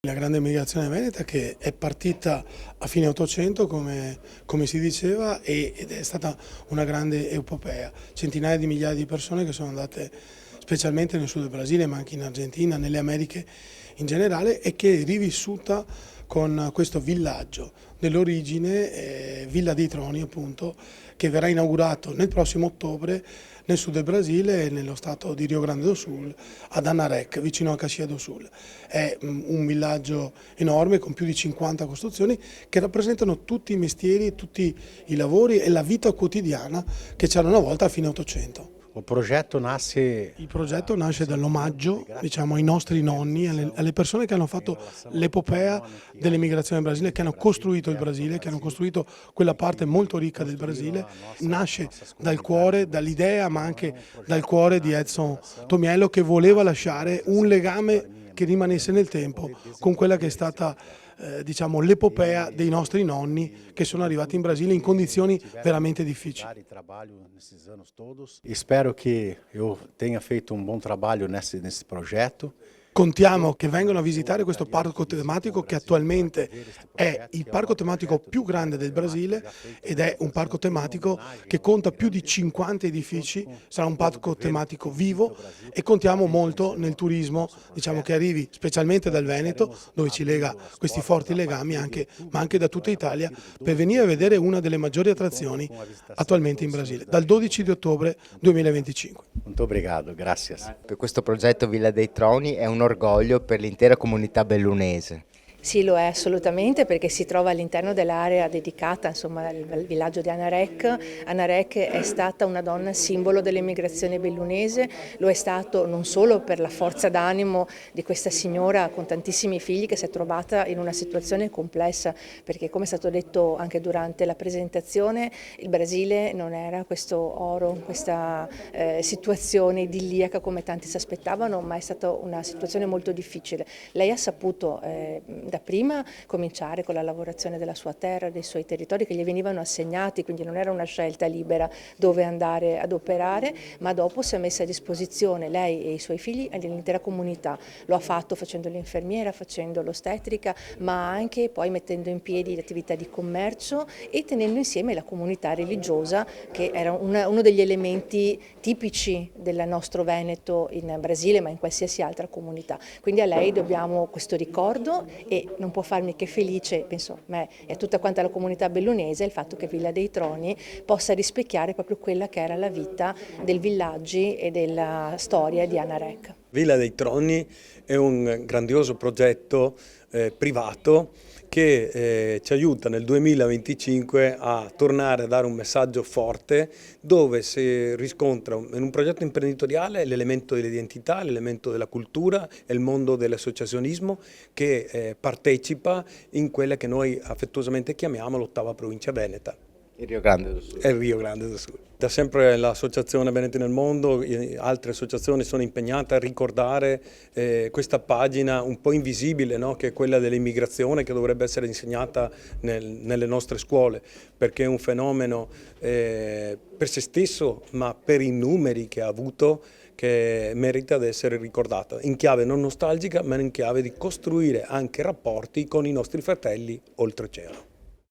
La grande migrazione veneta che è partita a fine 800 come si diceva ed è stata una grande epopea, centinaia di migliaia di persone che sono andate specialmente nel sud del Brasile ma anche in Argentina, nelle Americhe in generale e che è rivissuta con questo villaggio dell'origine, Villa dei Troni appunto, che verrà inaugurato nel prossimo ottobre nel sud del Brasile, nello stato di Rio Grande do Sul, ad Anarec, vicino a Caxias do Sul. È un villaggio enorme con più di 50 costruzioni che rappresentano tutti i mestieri, tutti i lavori e la vita quotidiana che c'era una volta a fine 800. Il progetto nasce dall'omaggio, diciamo, ai nostri nonni, alle persone che hanno fatto l'epopea dell'emigrazione in Brasile, che hanno costruito il Brasile, che hanno costruito quella parte molto ricca del Brasile. Nasce dal cuore, dall'idea, ma anche dal cuore di Edson Tomiello, che voleva lasciare un legame che rimanesse nel tempo con quella che è stata diciamo, l'epopea dei nostri nonni che sono arrivati in Brasile in condizioni veramente difficili. Spero che io tenha fatto un buon lavoro nesse progetto. Contiamo che vengano a visitare questo parco tematico che attualmente è il parco tematico più grande del Brasile ed è un parco tematico che conta più di 50 edifici, sarà un parco tematico vivo e contiamo molto nel turismo, diciamo che arrivi specialmente dal Veneto dove ci lega questi forti legami ma anche da tutta Italia per venire a vedere una delle maggiori attrazioni attualmente in Brasile, dal 12 di ottobre 2025. Molto obrigado, grazie. Per questo progetto Villa dei Troni è un orgoglio per l'intera comunità bellunese. Sì, lo è assolutamente perché si trova all'interno dell'area dedicata insomma, al villaggio di Anarec. Anarec è stata una donna simbolo dell'emigrazione bellunese, lo è stato non solo per la forza d'animo di questa signora con tantissimi figli che si è trovata in una situazione complessa, perché come è stato detto anche durante la presentazione, il Brasile non era questo oro, questa situazione idilliaca come tanti si aspettavano, ma è stata una situazione molto difficile. Lei ha saputo da prima cominciare con la lavorazione della sua terra, dei suoi territori che gli venivano assegnati, quindi non era una scelta libera dove andare ad operare, ma dopo si è messa a disposizione lei e i suoi figli e l'intera comunità. Lo ha fatto facendo l'infermiera, facendo l'ostetrica, ma anche poi mettendo in piedi l'attività di commercio e tenendo insieme la comunità religiosa che era uno degli elementi tipici del nostro Veneto in Brasile, ma in qualsiasi altra comunità. Quindi a lei dobbiamo questo ricordo e non può farmi che felice, penso a me e a tutta quanta la comunità bellunese, il fatto che Villa dei Troni possa rispecchiare proprio quella che era la vita del villaggi e della storia di Anarec. Villa dei Troni è un grandioso progetto privato che ci aiuta nel 2025 a tornare a dare un messaggio forte dove si riscontra in un progetto imprenditoriale l'elemento dell'identità, l'elemento della cultura e il mondo dell'associazionismo che partecipa in quella che noi affettuosamente chiamiamo l'ottava provincia veneta. Il Rio Grande do Sul. È il Rio Grande do Sul. Da sempre l'Associazione Veneti nel Mondo, altre associazioni sono impegnate a ricordare questa pagina un po' invisibile, no? Che è quella dell'immigrazione che dovrebbe essere insegnata nelle nostre scuole, perché è un fenomeno per se stesso ma per i numeri che ha avuto che merita di essere ricordata, in chiave non nostalgica ma in chiave di costruire anche rapporti con i nostri fratelli oltreoceano.